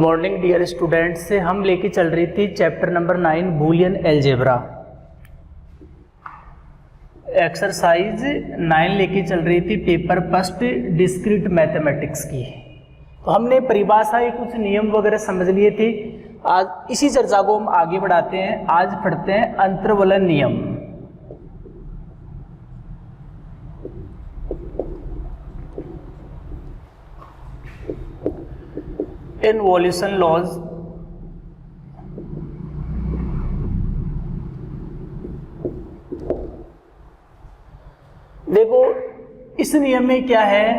Morning dear students से हम लेके चल रही थी chapter number 9 Boolean algebra. Exercise 9 लेके चल रही थी पेपर फर्स्ट डिस्क्रीट मैथमेटिक्स की। तो हमने परिभाषा कुछ नियम वगैरह समझ लिए थे। आज इसी चर्चा को हम आगे बढ़ाते हैं। आज पढ़ते हैं अंतर्वलन नियम। इनवॉल्यूशन लॉज देखो इस नियम में क्या है,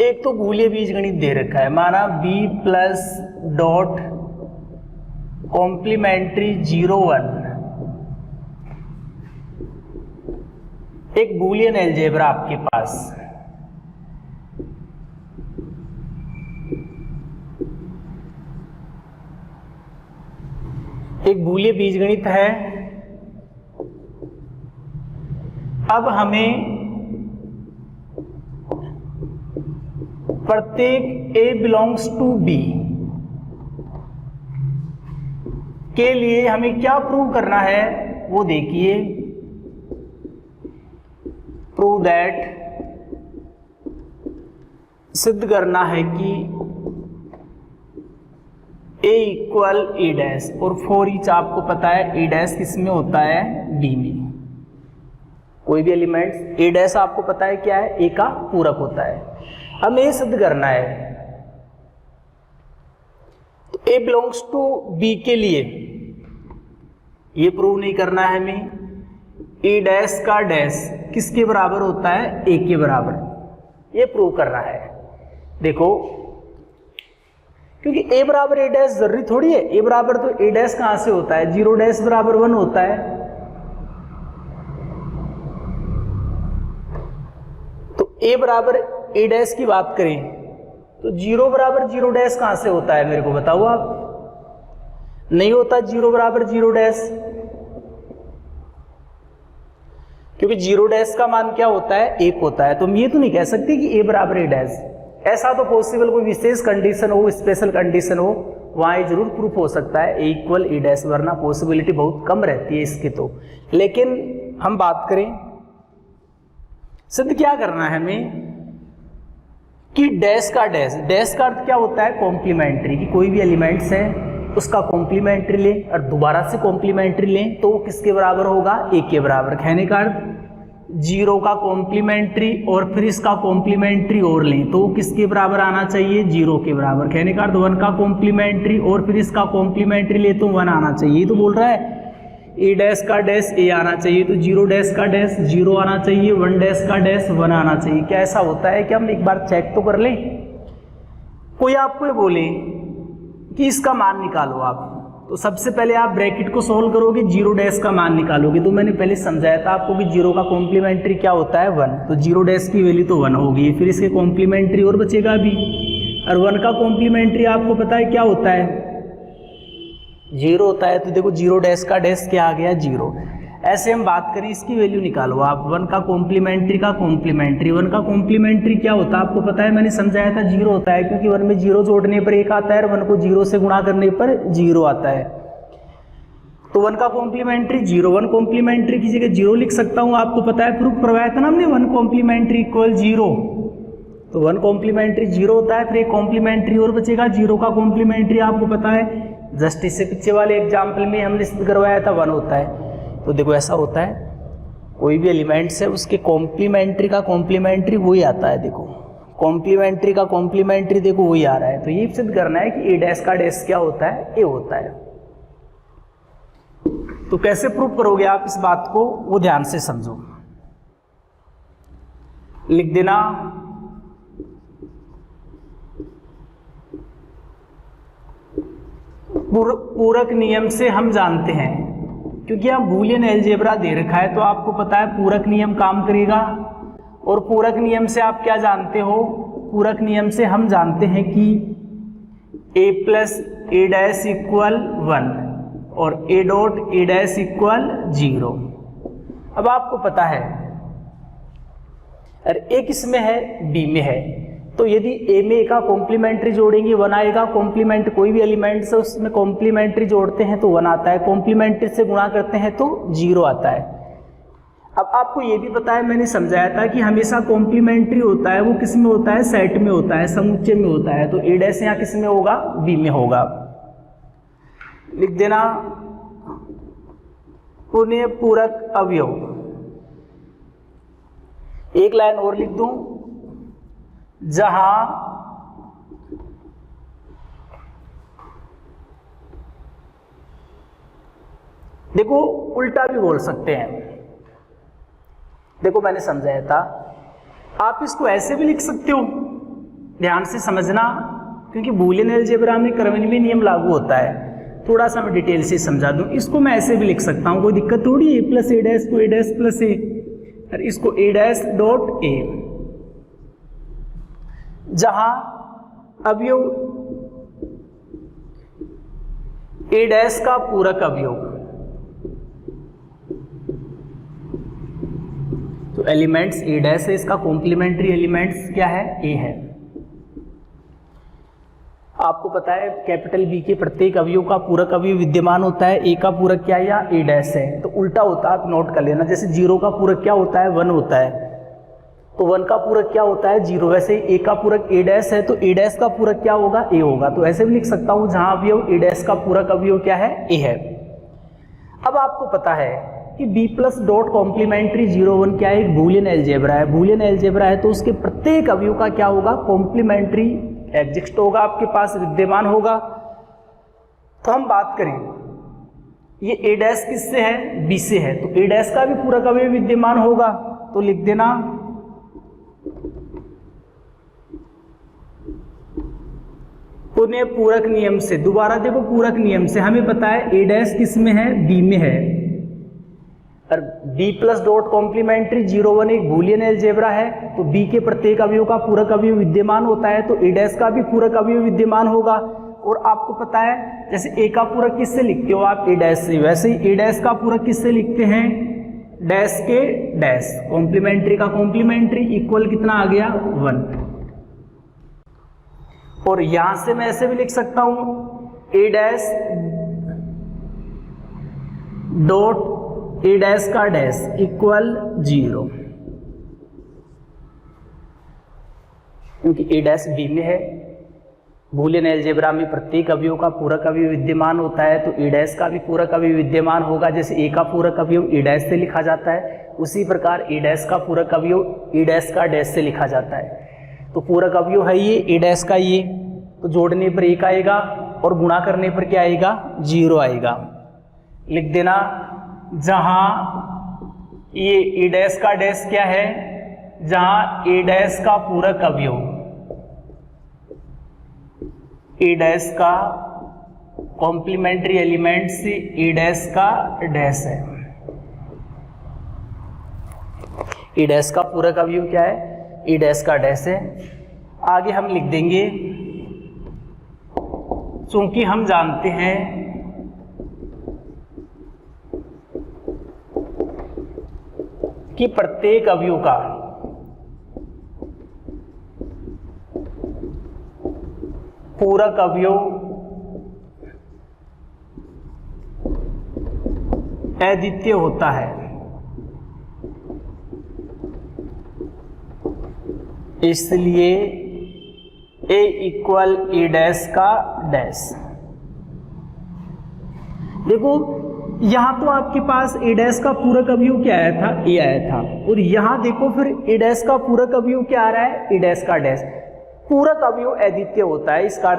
एक तो बूलिय बीजगणित दे रखा है, माना b प्लस डॉट कॉम्प्लीमेंट्री 0 1 एक बूलियन अलजेब्रा आपके पास। एक बूलिय बीजगणित है। अब हमें प्रत्येक A बिलोंग्स टू B के लिए हमें क्या प्रूव करना है वो देखिए। प्रूव दैट, सिद्ध करना है कि A इक्वल A डैश, और फॉर ईच आपको पता है A डैश किस में होता है, D में। कोई भी एलिमेंट A डैश आपको पता है क्या है, A का पूरक होता है। हमें ये सिद्ध करना है। तो A बिलोंग्स टू B के लिए ये प्रूव नहीं करना है हमें, A डैश का डैश किसके बराबर होता है, A के बराबर, ये प्रूव करना है। देखो क्योंकि A बराबर A डैश जरूरी थोड़ी है, A बराबर तो A डैश कहां से होता है, 0 डैश बराबर 1 होता है। तो A बराबर A डैश की बात करें तो 0 बराबर 0 डैश कहां से होता है, मेरे को बताओ आप। नहीं होता 0 बराबर 0 डैश, क्योंकि 0 डैश का मान क्या होता है, 1 होता है। तो हम ये तो नहीं कह सकते कि A बराबर A डैश। ऐसा तो पॉसिबल कोई विशेष कंडीशन हो, स्पेशल कंडीशन हो, वहां ये जरूर प्रूफ हो सकता है A इक्वल A डैश, वरना पॉसिबिलिटी बहुत कम रहती है इसकी। तो लेकिन हम बात करें सिद्ध क्या करना है हमें कि डैश का डैश, डैश का अर्थ क्या होता है, कॉम्प्लीमेंट्री, कि कोई भी एलिमेंट्स है उसका कॉम्प्लीमेंट्री लें और दोबारा से कॉम्प्लीमेंट्री लें तो वो किसके बराबर होगा, A के बराबर। कहने का अर्थ 0 का कॉम्प्लीमेंट्री और फिर इसका कॉम्प्लीमेंट्री और लें तो वो किसके बराबर आना चाहिए, 0 के बराबर। कहने का अर्थ 1 का कॉम्प्लीमेंट्री और फिर इसका कॉम्प्लीमेंट्री ले तो 1 आना चाहिए। तो बोल रहा है A डैश का डैश A आना चाहिए, तो 0 डैश का डैश 0 आना चाहिए, 1 डैश का डैश 1 आना चाहिए। क्या ऐसा होता है कि हम एक बार चेक तो कर लें। कोई आपको ये बोले कि इसका मान निकालो आप, तो सबसे पहले आप ब्रैकेट को सोल्व करोगे, 0 डैश का मान निकालोगे। तो मैंने पहले समझाया था आपको कि 0 का कॉम्प्लीमेंट्री क्या होता है, 1। तो 0 डैश की वैल्यू तो 1 होगी, फिर इसके कॉम्प्लीमेंट्री और बचेगा भी, और 1 का कॉम्प्लीमेंट्री आपको पता है क्या होता है, 0 होता है। तो देखो 0 डैश का डैश क्या आ गया, 0। ऐसे हम बात करें इसकी वैल्यू निकालो आप, 1 का कॉम्प्लीमेंट्री का कॉम्प्लीमेंट्री, 1 का कॉम्प्लीमेंट्री क्या होता है आपको पता है, मैंने समझाया था 0 होता है, क्योंकि 1 में 0 जोड़ने पर 1 आता है और 1 को 0 से गुणा करने पर 0 आता है। तो 1 का कॉम्प्लीमेंट्री 0, 1 कॉम्प्लीमेंट्री की जगह 0 लिख सकता हूं, आपको पता है प्रूफ करवाया था ना हमने, 1 कॉम्प्लीमेंट्री इक्वल 0। तो 1 कॉम्प्लीमेंट्री 0 होता है, फिर एक कॉम्प्लीमेंट्री और बचेगा, 0 का कॉम्प्लीमेंट्री आपको पता है, जस्ट इससे पीछे वाले एग्जाम्पल में हमने सिद्ध करवाया था 1 होता है। तो देखो ऐसा होता है, कोई भी एलिमेंट्स है उसके कॉम्प्लीमेंट्री का कॉम्प्लीमेंट्री वही आता है। देखो कॉम्प्लीमेंट्री का कॉम्प्लीमेंट्री देखो वही आ रहा है। तो ये सिद्ध करना है कि A डैश का डैश क्या होता है, A होता है। तो कैसे प्रूव करोगे आप इस बात को, वो ध्यान से समझो। लिख देना पूरक नियम से हम जानते हैं, क्योंकि यहाँ बूलियन अलजेब्रा दे रखा है तो आपको पता है पूरक नियम काम करेगा। और पूरक नियम से आप क्या जानते हो, पूरक नियम से हम जानते हैं कि A plus A dash equal 1 और A dot A dash equal 0। अब आपको पता है अरे A किस में है, B में है, तो यदि ए में ए का कॉम्प्लीमेंट्री जोड़ेंगे 1 आएगा, कॉम्प्लीमेंट कोई भी एलिमेंट्स है उसमें कॉम्प्लीमेंट्री जोड़ते हैं तो 1 आता है, कॉम्प्लीमेंट्री से गुणा करते हैं तो 0 आता है। अब आपको ये भी पता है, मैंने समझाया था कि हमेशा कॉम्प्लीमेंट्री होता है वो किस में होता है, सेट में होता है, समुच्चय में होता है। तो ए डैश यहाँ किस में होगा, बी में होगा। लिख देना पुनः पूरक अवयव। एक लाइन और लिख दूं, जहां देखो उल्टा भी बोल सकते हैं। देखो मैंने समझाया था, आप इसको ऐसे भी लिख सकते हो, ध्यान से समझना, क्योंकि बूलियन अलजेब्रा में क्रमनिर्णय नियम लागू होता है। थोड़ा सा मैं डिटेल से समझा दूं। इसको मैं ऐसे भी लिख सकता हूं, कोई दिक्कत थोड़ी है। प्लस ए डैश को ए डैश प्लस ए, और इसको ए डैश डॉट ए, जहां अवयव ए डैश का पूरक अवयव, तो एलिमेंट्स ए डैश है, इसका कॉम्प्लीमेंट्री एलिमेंट्स क्या है, ए है। आपको पता है कैपिटल बी के प्रत्येक अवयव का पूरक अवयव विद्यमान होता है, ए का पूरक क्या है, या ए डैश है। तो उल्टा होता है, आप नोट कर लेना। जैसे 0 का पूरक क्या होता है, 1 होता है, तो 1 का पूरक क्या होता है, 0। वैसे ए का पूरक ए डैश है, तो ए डैश का पूरक क्या होगा, ए होगा। तो ऐसे भी लिख सकता हूं, जहां अवयव ए डैश का पूरक अवयव क्या है, ए है। अब आपको पता है कि बी प्लस डॉट कॉम्प्लीमेंट्री 0 1 क्या है, एक बूलियन अलजेब्रा है। बूलियन अलजेब्रा है तो उसके प्रत्येक अवयव का क्या होगा, कॉम्प्लीमेंट्री एग्जिस्ट होगा, आपके पास विद्यमान होगा। तो हम बात करें, ये ए डैश किससे है, बी से है, तो ए डैश का भी पूरक अवयव विद्यमान होगा। तो लिख देना पुनः पूरक नियम से। दोबारा देखो, पूरक नियम से हमें पता है ए डैश किस में है, बी में है, और बी प्लस डॉट कॉम्प्लीमेंट्री 0 1 एक बूलियन अलजेब्रा है। तो बी के प्रत्येक अवयव का पूरक अवयव विद्यमान होता है, तो ए डैश का भी पूरक अवयव विद्यमान होगा। और आपको पता है, जैसे ए का पूरक किससे लिखते हो आप, ए डैश से, वैसे ही ए डैश का पूरक किससे लिखते हैं, डैश के डैश। कॉम्प्लीमेंट्री का कॉम्प्लीमेंट्री इक्वल कितना आ गया, 1। और यहां से मैं ऐसे भी लिख सकता हूं, ए डैश डॉट ए डैश का डैश इक्वल 0, क्योंकि ए डैश बी में है। बूलियन अलजेब्रा में प्रत्येक अवयव का पूरक अवयव विद्यमान होता है, तो ए डैश का भी पूरक अवयव विद्यमान होगा। जैसे ए का पूरक अवयव ए डैश से लिखा जाता है, उसी प्रकार ए डैश का पूरक अवयव ए डैश का डैश से लिखा जाता है। तो पूरक अवयव है ये ए डैश का, ये तो जोड़ने पर 1 आएगा और गुणा करने पर क्या आएगा, 0 आएगा। लिख देना, जहां ये ए डैश का डैश क्या है, जहां ए डैश का पूरक अवयव ए डैश का कॉम्प्लीमेंट्री एलिमेंट से ए डैश का डैश है। ए डैश का पूरक अवयव क्या है, ए डैश का डैश है। आगे हम लिख देंगे, चूंकि हम जानते हैं कि प्रत्येक अवयव का पूरक अवयव अद्वितीय होता है, इसलिए ए इक्वल ए डैश का डैश। देखो यहां तो आपके पास ए डैश का पूरक अवयव क्या आया था, ए आया था, और यहां देखो फिर ए डैश का पूरक अवयव क्या आ रहा है, ए डैश का डैश। पूरक अवयव अद्वितीय होता है, इसका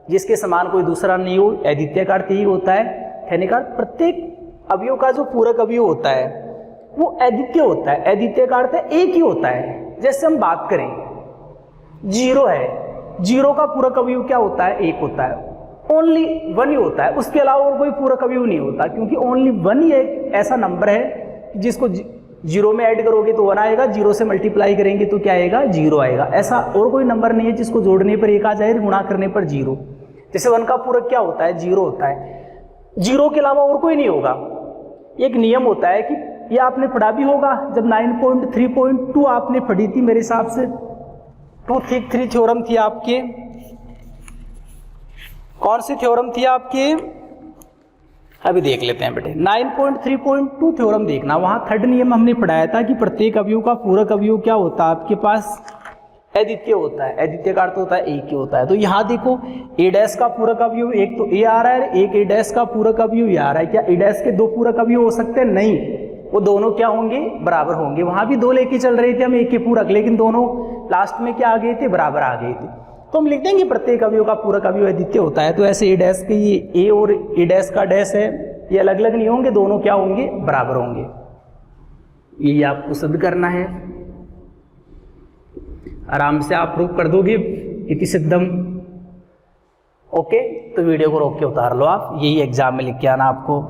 जिसके समान कोई दूसरा नहीं हो, अद्वितीय का अर्थ यही होता है। कहने का प्रत्येक अवयव का जो पूरक अवयव होता है वो अद्वितीय होता है। अद्वितीय का अर्थ है एक ही होता है। जैसे हम बात करें 0 है, 0 का पूरक अवयव क्या होता है, 1 होता है। ओनली 1 ही होता है, उसके अलावा और कोई पूरक अवयव नहीं होता, क्योंकि ओनली 1 ही एक ऐसा नंबर है जिसको 0 में ऐड करोगे तो 1 आएगा, 0 से मल्टीप्लाई करेंगे तो क्या आएगा, 0 आएगा। ऐसा और कोई नंबर नहीं है जिसको जोड़ने पर 1 आ जाए, गुणा करने पर 0। जैसे 1 का पूरक क्या होता है, 0 होता है, 0 के अलावा और कोई नहीं होगा। एक नियम होता है कि ये आपने पढ़ा भी होगा, जब 9.3.2 आपने पढ़ी थी मेरे हिसाब से, 233 थ्योरम थी आपके, कौन सी थ्योरम थी आपकी, अभी देख लेते हैं बेटे। 9.3.2 थ्योरम देखना, वहां थर्ड नियम हमने पढ़ाया था कि प्रत्येक अवयव का पूरक अवयव क्या होता है आपके पास, अद्वितीय होता है। अद्वितीय का अर्थ होता है एक ही होता है। तो यहाँ देखो ए डैश का पूरक अवयव एक तो ए आ रहा है, एक ए डैश का पूरक अवयव ये आ रहा है। क्या ए डैश के दो पूरक अवयव हो सकते हैं? नहीं, वो दोनों क्या होंगे, बराबर होंगे। वहां भी दो लेके चल रहे थे हम एक के पूरक, लेकिन दोनों लास्ट में क्या आ गए थे, बराबर आ गए थे। तो हम लिख देंगे प्रत्येक अवयव का पूरक अवयव अद्वितीय होता है। तो ऐसे ए डैश के ये ए और ए डैश का डैश है, ये अलग अलग नहीं होंगे, दोनों क्या होंगे, बराबर होंगे। ये आपको सिद्ध करना है, आराम से आप प्रूव कर दोगे इति सिद्धम। ओके, तो वीडियो को रोक के उतार लो आप, यही एग्जाम में लिख के आना आपको।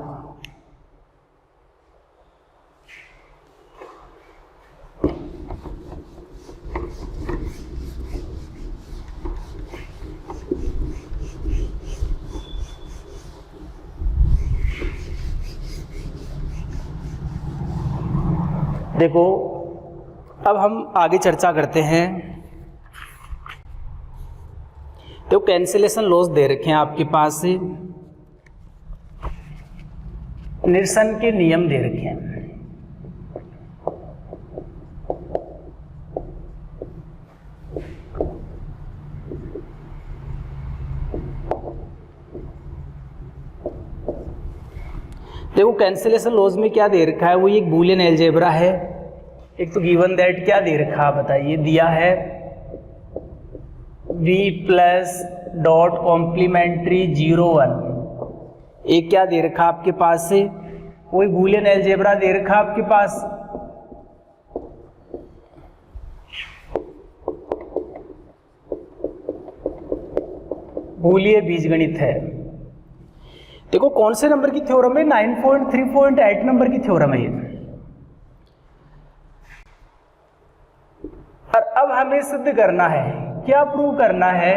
देखो अब हम आगे चर्चा करते हैं। तो कैंसिलेशन लॉस दे रखे हैं आपके पास, से निरसन के नियम दे रखे हैं। देखो कैंसिलेशन लॉज में क्या दे रखा है, वो एक बूलियन अलजेब्रा है। एक तो गिवन दैट क्या दे रखा है बताइए, दिया है v प्लस डॉट कॉम्प्लीमेंट्री 0 1। एक क्या दे रखा आपके पास से, वही बूलियन अलजेब्रा दे रखा आपके पास। बूलिय बीजगणित है। देखो कौन से नंबर की थ्योरम है, 9.3.8 नंबर की थ्योरम है ये। और अब हमें सिद्ध करना है, क्या प्रूव करना है,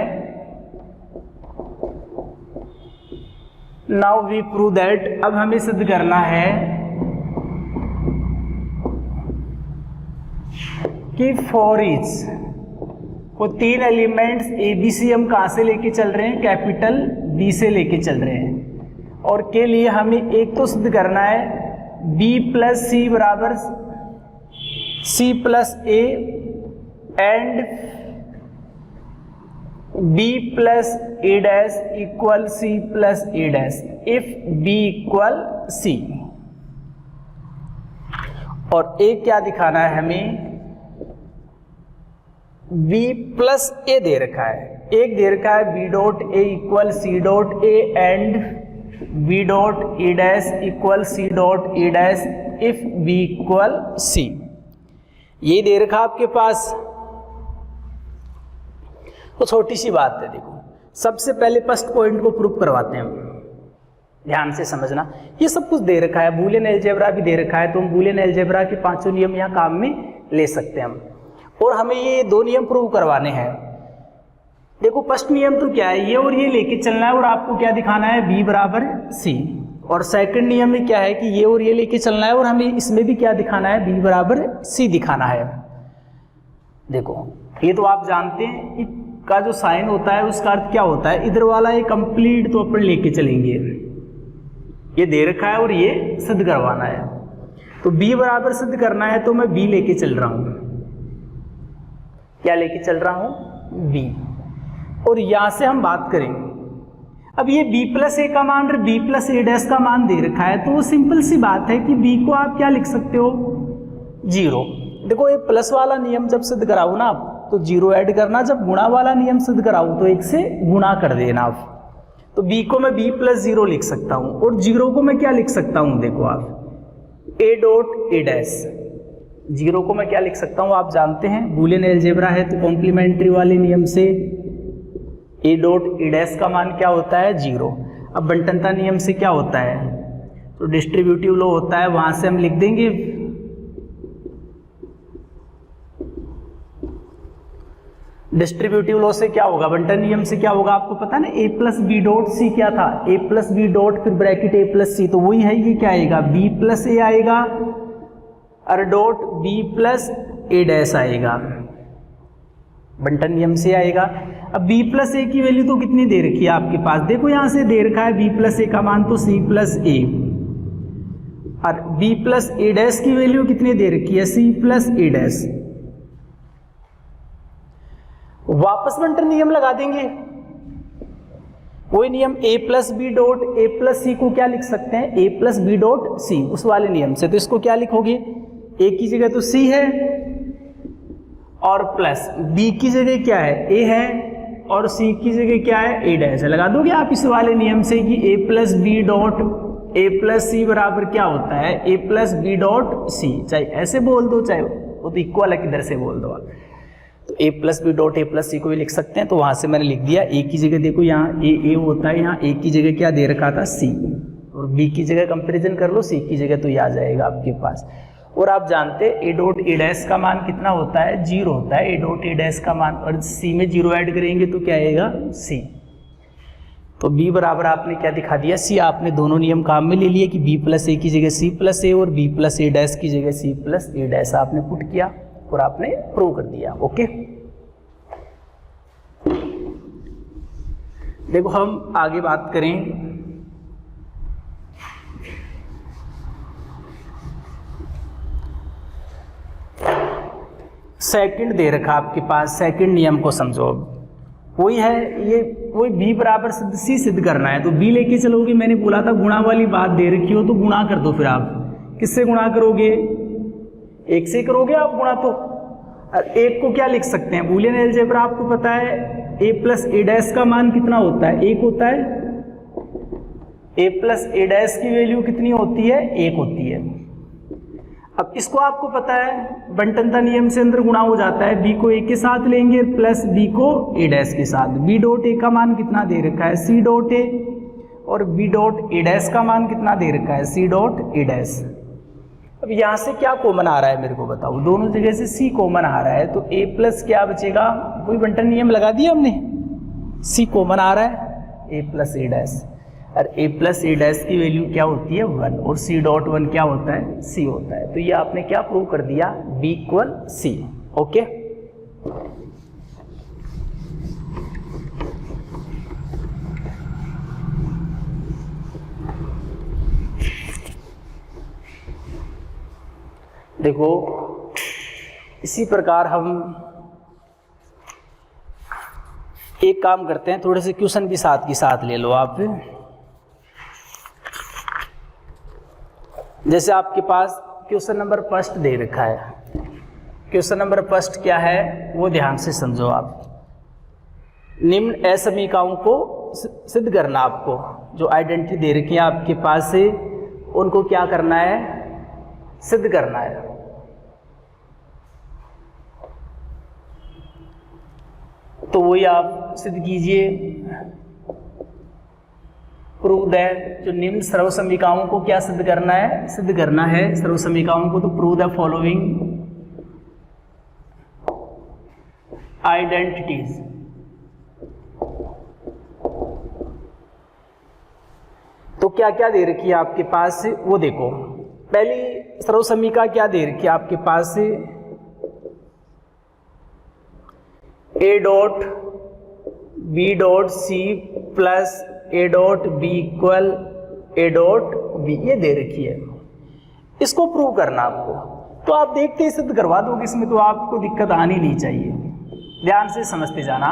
नाउ वी प्रूव दैट। अब हमें सिद्ध करना है कि फॉर ईच, वो तीन एलिमेंट्स ए बी सी हम कहां से लेके चल रहे हैं, कैपिटल बी से लेके चल रहे हैं। और के लिए हमें एक तो सिद्ध करना है b प्लस सी बराबर c plus A and b plus A dash equal c plus A dash if b equal c। और एक क्या दिखाना है हमें, b प्लस ए दे रखा है, एक दे रखा है b dot A equal c dot A and b dot A dash equal c dot A dash if b equal c। ये दे रखा आपके पास। तो छोटी सी बात है, देखो सबसे पहले फर्स्ट पॉइंट को प्रूव करवाते हैं हम, ध्यान से समझना। ये सब कुछ दे रखा है, बूलियन अलजेब्रा भी दे रखा है, तो हम बूलियन अलजेब्रा के पांचों नियम यहाँ काम में ले सकते हैं हम। और हमें ये दो नियम प्रूव करवाने हैं। देखो फर्स्ट नियम तो क्या है, ये और ये लेके चलना है और आपको क्या दिखाना है, b बराबर c। और सेकंड नियम में क्या है कि ये और ये लेके चलना है और हमें इसमें भी क्या दिखाना है, b बराबर c दिखाना है। देखो ये तो आप जानते हैं, का जो साइन होता है उसका अर्थ क्या होता है, इधर वाला ये कंप्लीट तो अपन लेके चलेंगे। ये दे रखा है और ये सिद्ध करवाना है, तो b बराबर सिद्ध करना है तो मैं b लेके चल रहा हूं। क्या लेके चल रहा हूं, b। और यहां से हम बात करें, अब ये b प्लस ए का मान और b प्लस ए डैश का मान दे रखा है, तो वो सिंपल सी बात है कि b को आप क्या लिख सकते हो, 0। देखो ये प्लस वाला नियम जब सिद्ध कराओ ना आप, तो 0 ऐड करना, जब गुणा वाला नियम सिद्ध कराओ तो 1 से गुणा कर देना आप। तो b को मैं b प्लस 0 लिख सकता हूं, और 0 को मैं क्या लिख सकता हूं, देखो आप a डॉट ए डैश। 0 को मैं क्या लिख सकता हूं, आप जानते हैं बूलियन अलजेब्रा है तो कॉम्प्लीमेंट्री वाले नियम से a डॉट ए डैश का मान क्या होता है, 0। अब बंटनता नियम से क्या होता है, तो डिस्ट्रीब्यूटिव लॉ होता है, वहां से हम लिख देंगे डिस्ट्रीब्यूटिव लॉ से क्या होगा, बंटन नियम से क्या होगा आपको पता है ना, a plus B dot C क्या था, a प्लस बी डॉट फिर ब्रैकेट a प्लस सी, तो वही है, ये क्या आएगा, b प्लस ए आएगा और dot b plus A dash आएगा। बंटन नियम से आएगा। अब बी प्लस ए की वैल्यू तो कितनी दे रखी है आपके पास, देखो यहां से दे रखा है बी प्लस ए का मान तो सी प्लस ए, और बी प्लस ए डैश की वैल्यू कितनी दे रखी है, सी प्लस ए डैश। वापस बंटन नियम लगा देंगे, वही नियम A plus B dot A plus C को क्या लिख सकते हैं, A plus B dot C, उस वाले नियम से। तो इसको क्या लिखोगे, ए की जगह तो सी है और प्लस बी की जगह क्या है, ए है, और सी की जगह क्या है, ए डैश है। लगा दोगे आप इस वाले नियम से कि A plus B dot A plus C बराबर क्या होता है, A plus B dot C. चाहे ऐसे बोल दो, चाहे वो तो इक्वल है किधर से बोल दो आप। तो A plus B dot A plus C को भी लिख सकते हैं। तो वहां से मैंने लिख दिया, ए की जगह देखो यहाँ ए होता है, यहाँ ए की जगह क्या दे रखा था, सी, और बी की जगह कंपेरिजन कर लो, सी की जगह तो ये आ जाएगा आपके पास। और आप जानते हैं ए डॉट ए डैश का मान कितना होता है, 0 होता है ए डॉट ए डैश का मान, और सी में 0 ऐड करेंगे तो क्या आएगा, सी। तो बी बराबर आपने क्या दिखा दिया, सी। आपने दोनों नियम काम में ले लिए कि बी प्लस ए की जगह सी प्लस ए और बी प्लस ए डैश की जगह सी प्लस ए डैश आपने पुट किया और आपने प्रूव कर दिया। ओके, देखो हम आगे बात करें, सेकंड दे रखा आपके पास, सेकंड नियम को समझो। वही है, ये वही बी बराबर सी सिद्ध करना है। तो बी लेके चलोगे, मैंने बोला था गुणा वाली बात दे रखी हो तो गुणा कर दो। फिर आप किससे गुणा करोगे, एक से करोगे आप गुणा। तो एक को क्या लिख सकते हैं, बूलियन अलजेब्रा आपको पता है, ए प्लस ए डैश का मान कितना होता है, 1 होता है। ए प्लस ए डैश की वैल्यू कितनी होती है, 1 होती है। अब इसको आपको पता है बंटनता नियम से अंदर गुणा हो जाता है, बी को ए के साथ लेंगे प्लस बी को ए डैश के साथ। बी डॉट ए का मान कितना दे रखा है, सी डॉट ए, और बी डॉट ए डैश का मान कितना दे रखा है, सी डॉट ए डैश। अब यहाँ से क्या कॉमन आ रहा है मेरे को बताओ, दोनों जगह से सी कॉमन आ रहा है, तो ए प्लस क्या बचेगा, कोई बंटन नियम लगा दिया हमने, सी कॉमन आ रहा है, ए प्लस ए डैश। और ए प्लस ए डैश की वैल्यू क्या होती है, 1, और सी डॉट 1 क्या होता है, सी होता है। तो ये आपने क्या प्रूव कर दिया, बी इक्वल सी। ओके, देखो इसी प्रकार हम एक काम करते हैं, थोड़े से क्वेश्चन भी साथ के साथ ले लो आप। जैसे आपके पास क्वेश्चन नंबर फर्स्ट दे रखा है, क्वेश्चन नंबर फर्स्ट क्या है वो ध्यान से समझो आप। निम्न असमीकाओं को सिद्ध करना, आपको जो आइडेंटिटी दे रखी है आपके पास से उनको क्या करना है, सिद्ध करना है। तो वही आप सिद्ध कीजिए, प्रूव दैट, जो निम्न सर्वसमीकाओं को क्या सिद्ध करना है, सिद्ध करना है सर्वसमीकाओं को। तो प्रूव द फॉलोइंग आइडेंटिटीज। तो क्या क्या दे रखी है आपके पास से वो देखो। पहली सर्वसमीका क्या दे रखी है आपके पास से, A dot B dot C plus A dot B equal A dot B, ये दे रखी है। इसको प्रूव करना आपको, तो आप देखते ही सिद्ध करवा दोगे, इसमें तो आपको दिक्कत आनी नहीं चाहिए। ध्यान से समझते जाना।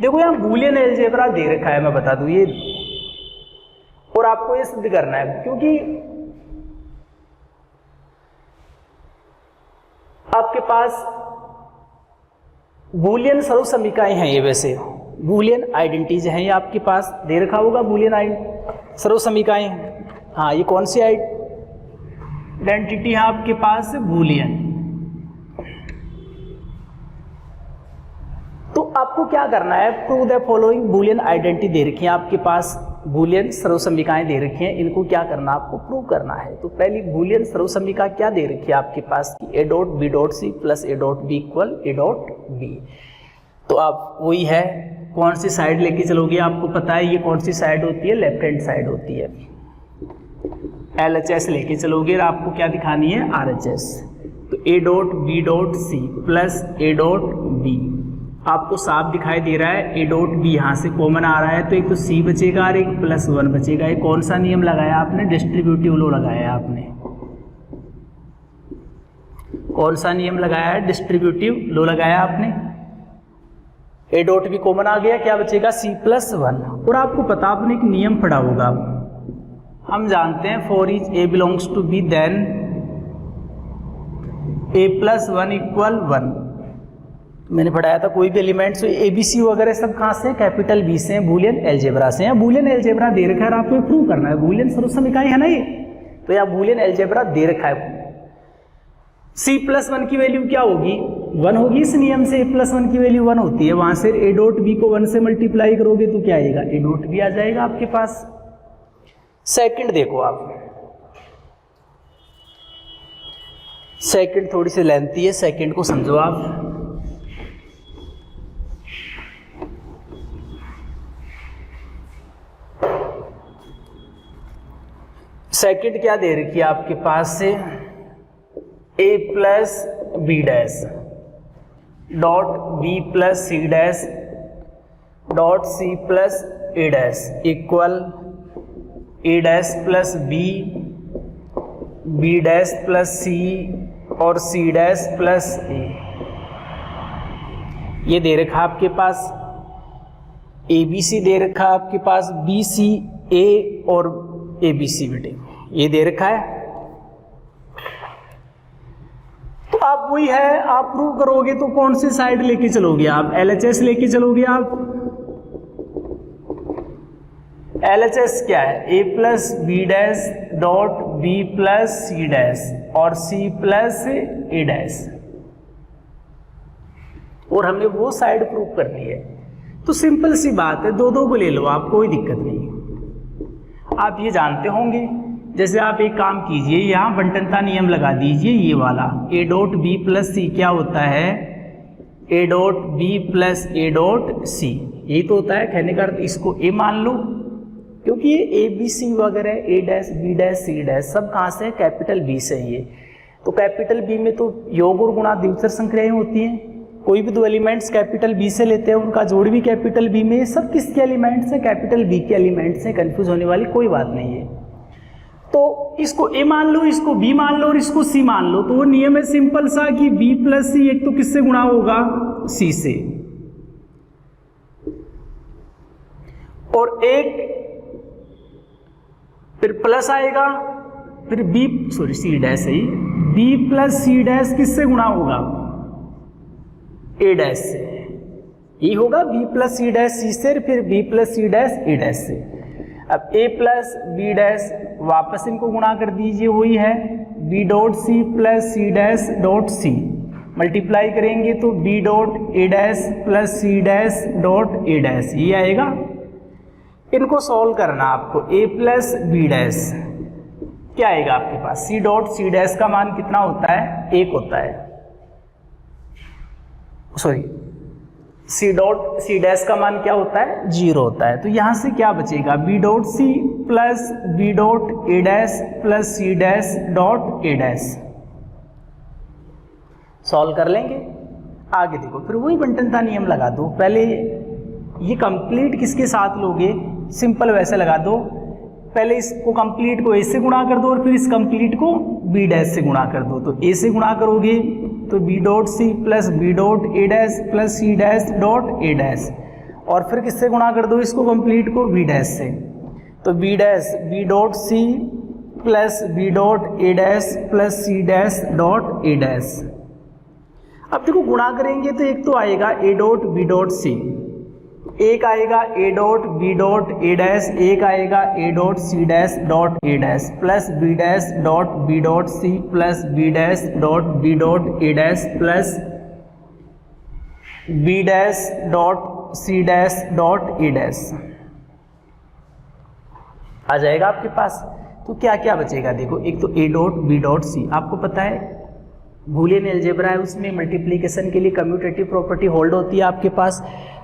देखो यहाँ बूलियन अलजेब्रा दे रखा है, मैं बता दूं ये, और आपको ये सिद्ध करना है, क्योंकि आपके पास बूलियन सर्वसमीकाएं हैं, ये वैसे बूलियन आइडेंटिटीज हैं, ये आपके पास दे रखा होगा बूलियन सर्वसमीकाएं। हाँ, ये कौन सी आइडेंटिटी है आपके पास, बूलियन। तो आपको क्या करना है, prove the following Boolean identity दे रखी है आपके पास, बूलियन सर्वसमीकाएं दे रखी हैं, इनको क्या करना आपको प्रूव करना है। तो पहली बूलियन सर्वसमीका क्या दे रखी है आपके पास, A dot B dot C plus A dot B equal A dot B. तो आप वही है, कौन सी साइड लेके चलोगे, आपको पता है ये कौन सी साइड होती है, लेफ्ट हैंड साइड होती है। LHS लेके चलोगे और आपको क्या दिखानी है, RHS। तो A dot B dot C plus A dot B आपको साफ दिखाई दे रहा है ए डॉट बी यहाँ से कॉमन आ रहा है, तो एक तो सी बचेगा और एक +1 बचेगा। ये कौन सा नियम लगाया आपने? डिस्ट्रीब्यूटिव लॉ लगाया आपने। कौन सा नियम लगाया है? डिस्ट्रीब्यूटिव लॉ लगाया आपने। ए डॉट बी कॉमन आ गया, क्या बचेगा? C+1। और आपको पता, आपने एक नियम पढ़ा होगा, हम जानते हैं for each A belongs to B then a+1 = 1। मैंने पढ़ाया था कोई भी एलिमेंट्स ABC वगैरह सब कहाँ से? कैपिटल B से, बूलियन अलजेब्रा से। या बूलियन अलजेब्रा दे रखा है, आपको प्रूव करना है। बूलियन सर्वसम इकाई है ना ये, तो यहाँ बूलियन अलजेब्रा दे रखा है। C+1 की वैल्यू क्या होगी? 1 होगी। इस नियम से A+1 की वैल्यू 1 होती है। वहां से ए डॉट बी को 1 से मल्टीप्लाई करोगे तो क्या आएगा? ए डॉट बी आ जाएगा आपके पास। सेकंड देखो आप, सेकंड थोड़ी सी लेंथी है, सेकंड को समझो आप। सेकंड क्या दे रखी है आपके पास से? a+b dot b+c dot c+a equal a+b b+c और c+a। ये दे रखा आपके पास ABC दे रखा आपके पास BCA और ABC बेटे, ये दे रखा है। तो आप वही है, आप प्रूव करोगे तो कौन सी साइड लेके चलोगे आप? LHS लेके चलोगे आप। LHS क्या है? a+b डॉट b+c और c+a। और हमने वो साइड प्रूव करनी है, तो सिंपल सी बात है, दो को ले लो आप, कोई दिक्कत नहीं। आप ये जानते होंगे, जैसे आप एक काम कीजिए, यहाँ बंटनता नियम लगा दीजिए, ये वाला a डॉट b + c क्या होता है? a dot b + a dot c, यही तो होता है। कहने का अर्थ इसको a मान लो, क्योंकि ये ABC वगैरह a' b' c' सब कहाँ से है? कैपिटल B से ही है। तो कैपिटल B में तो योग और गुणा द्वितीय संक्रियाएं होती हैं। कोई भी दो एलिमेंट्स कैपिटल B से लेते हैं, उनका जोड़ भी कैपिटल B में। सब किसके एलिमेंट्स हैं? कैपिटल B के एलिमेंट्स हैं। कंफ्यूज होने वाली कोई बात नहीं है। तो इसको A मान लो, इसको B मान लो और इसको C मान लो। तो वो नियम है सिंपल सा कि B + C एक तो किससे गुणा होगा? C से, और एक फिर प्लस आएगा, फिर C' सही, B + C' किससे गुणा होगा? A' से। ये होगा B + C' C से, फिर B + C' A' से। अब a + b' वापस इनको गुणा कर दीजिए, वही है b dot c + c' dot c। Multiply करेंगे तो b dot a' + c' dot a', ये आएगा। इनको सॉल्व करना आपको। a + b' क्या आएगा आपके पास? c डॉट c' का मान कितना होता है? 1 होता है। सॉरी, c डॉट c' का मान क्या होता है? 0 होता है। तो यहां से क्या बचेगा? b dot c + b dot a' + c' dot a'। Solve कर लेंगे। आगे देखो, फिर वही बंटनता नियम लगा दो। पहले ये कंप्लीट किसके साथ लोगे? सिंपल वैसे लगा दो। पहले इसको कंप्लीट को a से गुणा कर दो और फिर इस कंप्लीट को b' से गुणा कर दो। तो a से गुणा करोगे तो b dot c + b dot a' + c' dot a', और फिर किससे गुणा कर दो इसको कंप्लीट को? b' से। तो b' dot c + b dot a' + c' dot a'। अब देखो गुणा करेंगे तो एक तो आएगा a dot b dot c, एक आएगा a dot b dot a', एक आएगा a dot c' dot a' plus b' dot b dot c plus b' dot b dot a' plus b' dot c' dot a'। आ जाएगा आपके पास। तो क्या क्या बचेगा? देखो, एक तो a dot b dot c, आपको पता है बूलियन अलजेब्रा है, उसमें मल्टीप्लिकेशन के लिए कम्यूटेटिव प्रॉपर्टी होल्ड होती है आपके पास।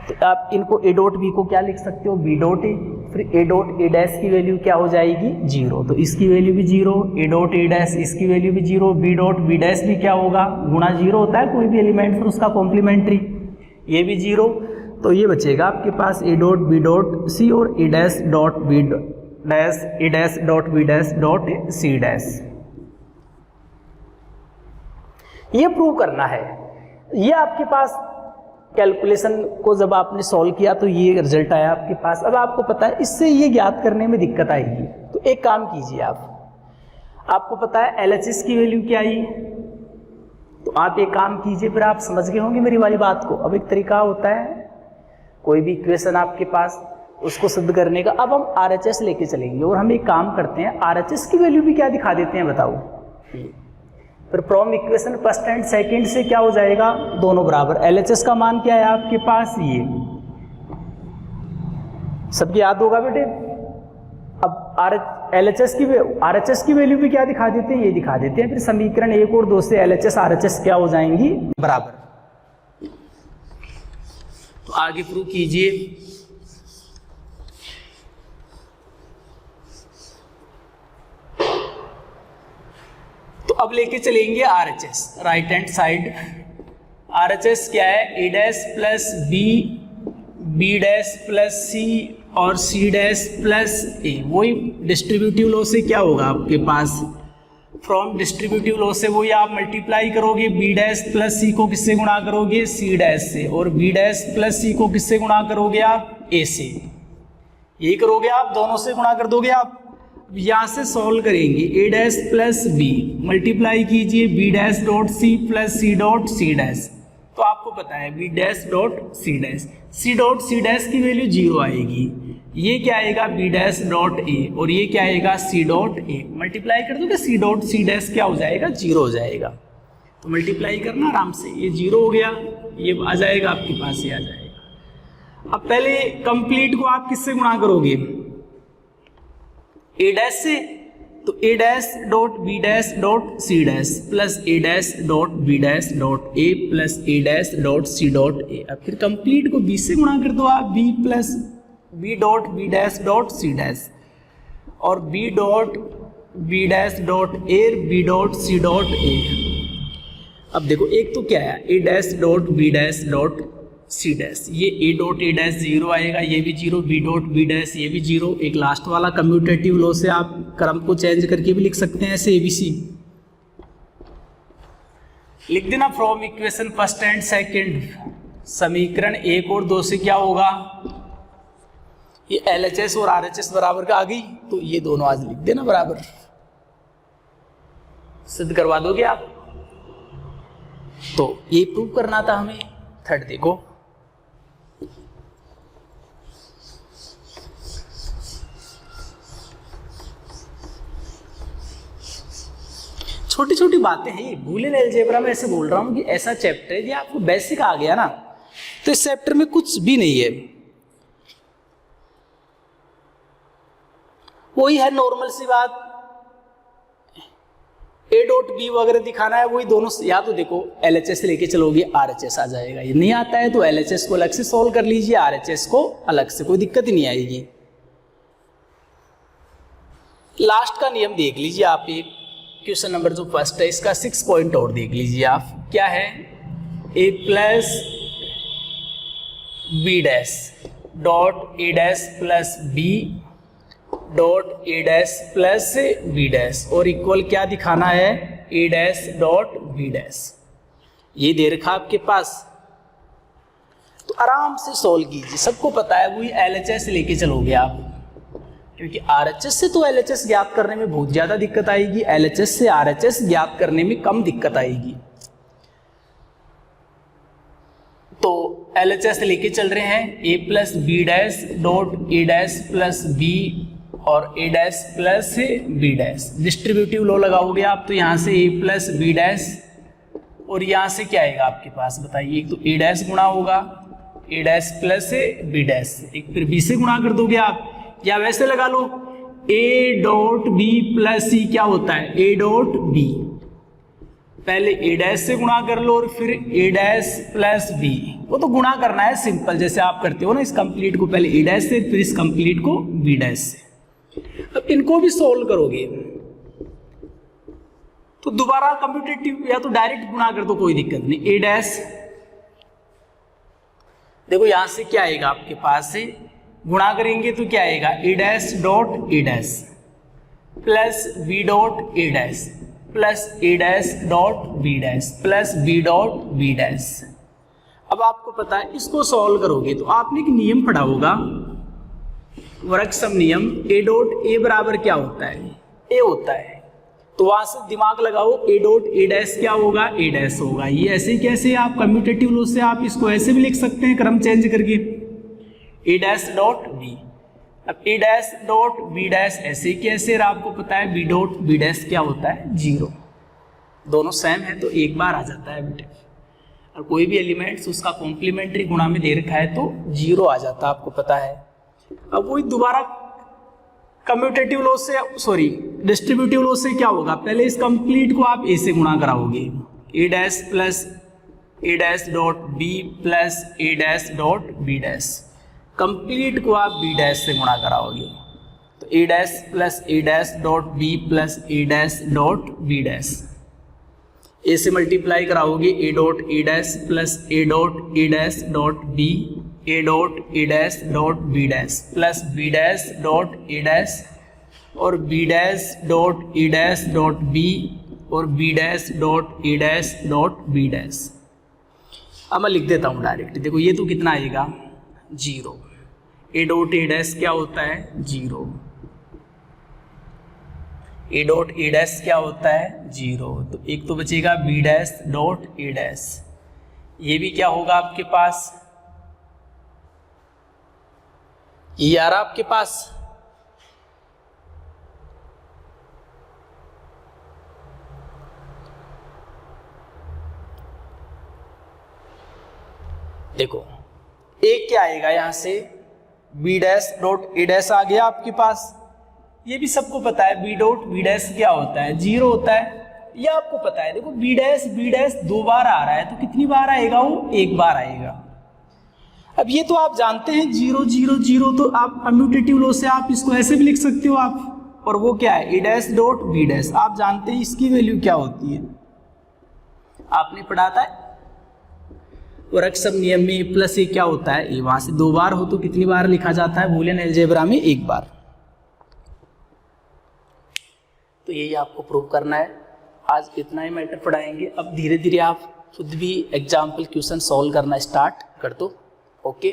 तो आप इनको a डॉट b को क्या लिख सकते हो? b dot a। फिर a डॉट a' की वैल्यू क्या हो जाएगी? 0। तो इसकी वैल्यू भी 0, a डॉट a' इसकी वैल्यू भी 0, b डॉट b' भी क्या होगा? गुणा 0 होता है कोई भी एलिमेंट, फिर उसका कॉम्प्लीमेंट्री। ये भी 0, तो ये बचेगा आपके पास A dot B dot C और A dash dot B dash A dash dot B dash dot C dash. ये प्रूव करना है। ये आपके पास कैलकुलेशन को जब आपने सॉल्व किया तो ये रिजल्ट आया आपके पास। अब आपको पता है इससे ये ज्ञात करने में दिक्कत आएगी, तो एक काम कीजिए आपको पता है LHS की वैल्यू क्या आई, तो आप एक काम कीजिए, फिर आप समझ गए होंगे मेरी वाली बात को। अब एक तरीका होता है कोई भी इक्वेशन आपके पास उसको सिद्ध करने का। अब हम RHS लेके चलेंगे और हम एक काम करते हैं, RHS की वैल्यू भी क्या दिखा देते हैं बताओ। फिर from equation first and second से क्या हो जाएगा, दोनों बराबर। LHS का मान क्या है आपके पास, ये सबको याद होगा बेटे। अब RHS की वैल्यू भी क्या दिखा देते हैं, ये दिखा देते हैं। फिर समीकरण 1 और 2 से LHS RHS क्या हो जाएंगी, बराबर। तो आगे प्रूव कीजिए। तो अब लेके चलेंगे RHS, right hand side. RHS क्या है, A dash plus B, B dash plus C और सी डैश प्लस ए। वही डिस्ट्रीब्यूटिव लॉ से क्या होगा आपके पास, फ्रॉम डिस्ट्रीब्यूटिव लॉ से वही आप मल्टीप्लाई करोगे, बी डैश प्लस सी को किससे गुणा करोगे, सी डैश से, और बी डैश प्लस सी को किससे गुणा करोगे आप, ए से। यही करोगे आप, दोनों से गुणा कर दोगे आप। यहां से सॉल्व करेंगे, A dash plus B multiply कीजिए B dash dot C plus C dot C dash. तो आपको पता है B dash dot C dash, C dot C dash की वैल्यू 0 आएगी। ये क्या आएगा, बी डैश डॉट ए, और ये क्या आएगा, सी डॉट ए। मल्टीप्लाई कर दोगे सी डॉट सी डैश क्या हो जाएगा, 0 हो जाएगा। तो मल्टीप्लाई करना आराम से, ये 0 हो गया, ये आ जाएगा आपके पास, ये आ जाएगा। अब पहले कंप्लीट को आप किससे गुणा करोगे, ए डैश से। तो A dash dot B dash dot C dash plus A dash dot B dash dot A plus A dash dot C dot A. अब फिर कंप्लीट को बी से गुणा कर दो आप, B plus B dot B dash dot C dash और B dot B dash dot A B dot C dot A. अब देखो एक तो क्या है, A dash dot B dash dot C dash, ये ए डॉट ए डैश 0 आएगा, ये भी 0, बी डॉट बी डैश ये भी 0। एक लास्ट वाला कम्यूटेटिव लॉ से आप क्रम को चेंज करके भी लिख सकते हैं, ऐसे ABC लिख देना। From equation first and second, समीकरण 1 और 2 से क्या होगा, ये LHS और RHS बराबर का आ गई, तो ये दोनों आज लिख देना बराबर, सिद्ध करवा दोगे आप। तो ये प्रूव करना था हमें। थर्ड देखो, छोटी छोटी बातें हैं, बूलियन अलजेब्रा में ऐसे बोल रहा हूं कि ऐसा चैप्टर है, यदि आपको बेसिक आ गया ना तो इस चैप्टर में कुछ भी नहीं है। वही है नॉर्मल सी बात, ए डॉट बी वगैरह दिखाना है, वही दोनों। या तो देखो LHS लेके चलोगे RHS आ जाएगा, ये नहीं आता है तो LHS को अलग से सॉल्व कर लीजिए, RHS को अलग से, कोई दिक्कत ही नहीं आएगी। लास्ट का नियम देख लीजिए आप, एक क्वेश्चन नंबर जो फर्स्ट है इसका 6 पॉइंट और देख लीजिए आप, क्या है, A plus B dash dot A dash plus B dot A dash plus B dash और इक्वल क्या दिखाना है, A dash dot B dash. ये दे रखा आपके पास, तो आराम से सॉल्व कीजिए। सबको पता है वही LHS लेके चलोगे आप, क्योंकि RHS से तो LHS ज्ञात करने में बहुत ज्यादा दिक्कत आएगी, LHS से RHS ज्ञात करने में कम दिक्कत आएगी। तो LHS लेके चल रहे हैं, A plus B dash dot A dash plus B और A dash plus B dash. Distributive law लगाओगे आप, तो यहाँ से ए प्लस बी डैश और यहाँ से क्या आएगा आपके पास बताइए, एक तो ए डैश गुणा होगा ए डैश प्लस बी डैश, एक फिर बी से गुणा कर दोगे आप, या वैसे लगा लो ए डॉट बी प्लस सी क्या होता है, ए डॉट बी। पहले ए डैश से गुणा कर लो और फिर ए डैश प्लस बी, वो तो गुणा करना है सिंपल, जैसे आप करते हो ना इस कंप्लीट को पहले ए डैश से फिर इस कंप्लीट को बी डैश से। अब इनको भी सोल्व करोगे तो दोबारा कंप्यूटेटिव या तो डायरेक्ट गुणा कर दो, कोई दिक्कत नहीं। ए डैश देखो यहां से क्या आएगा आपके पास से गुणा करेंगे तो क्या आएगा A dash dot A dash plus B dot A dash plus A dash dot B dash plus B dot B dash. अब आपको पता है इसको सॉल्व करोगे तो आपने एक नियम पढ़ा होगा वर्ग सम नियम, ए डॉट ए बराबर क्या होता है, ए होता है। तो वहां से दिमाग लगाओ ए डॉट ए डैश क्या होगा, ए डैश होगा। ये ऐसे कैसे आप कम्यूटेटिव लॉ से आप इसको ऐसे भी लिख सकते हैं क्रम चेंज करके, ए डैश डॉट बी। अब A dash dot B dash ऐसे कैसे, आपको पता है बी डॉट बी डैश क्या होता है, जीरो। दोनों सेम है तो एक बार आ जाता है बेटे, और कोई भी एलिमेंट्स उसका कॉम्प्लीमेंट्री गुणा में दे रखा है तो जीरो आ जाता है, आपको पता है। अब वही दोबारा कम्यूटेटिव लॉ से, सॉरी डिस्ट्रीब्यूटिव लॉ से क्या होगा, पहले इस कंप्लीट को आप ए से गुणा कराओगे, A dash plus A dash dot B plus A dash dot B dash. Complete को आप बी डैश से गुणा कराओगे तो A dash plus A dash dot B plus A dash dot B dash. A से मल्टीप्लाई कराओगे A dot A dash plus A dot A dash dot B, A dot A dash dot B dash plus B dash dot A dash और B dash dot A dash dot B और B dash dot A dash dot B dash. अब मैं लिख देता हूँ direct, देखो ये तो कितना आएगा, zero. A dot A dash क्या होता है, zero. A dot A dash क्या होता है, जीरो। तो एक तो बचेगा B dash dot A dash, ये भी क्या होगा आपके पास, ये आ रहा आपके पास। देखो एक क्या आएगा यहां से, B dash dot A dash आ गया आपके पास। ये भी सबको पता है बी डॉट बी डैश क्या होता है, जीरो होता है, ये आपको पता है। देखो बी डैश दो बार आ रहा है तो कितनी बार आएगा, वो एक बार आएगा। अब ये तो आप जानते हैं जीरो जीरो जीरो, तो आप कम्यूटेटिव लॉ से आप इसको ऐसे भी लिख सकते हो आप। और वो क्या है, A dash dot B dash, आप जानते हैं इसकी वैल्यू क्या होती है, आपने पढ़ा था वर्ग सम नियम में ए प्लस ए क्या होता है, ए। वहां से दो बार हो तो कितनी बार लिखा जाता है बूलियन अलजेब्रा में, एक बार। तो यही आपको प्रूव करना है। आज इतना ही मैटर पढ़ाएंगे, अब धीरे धीरे आप खुद भी एग्जाम्पल क्वेश्चन सॉल्व करना स्टार्ट कर दो। ओके।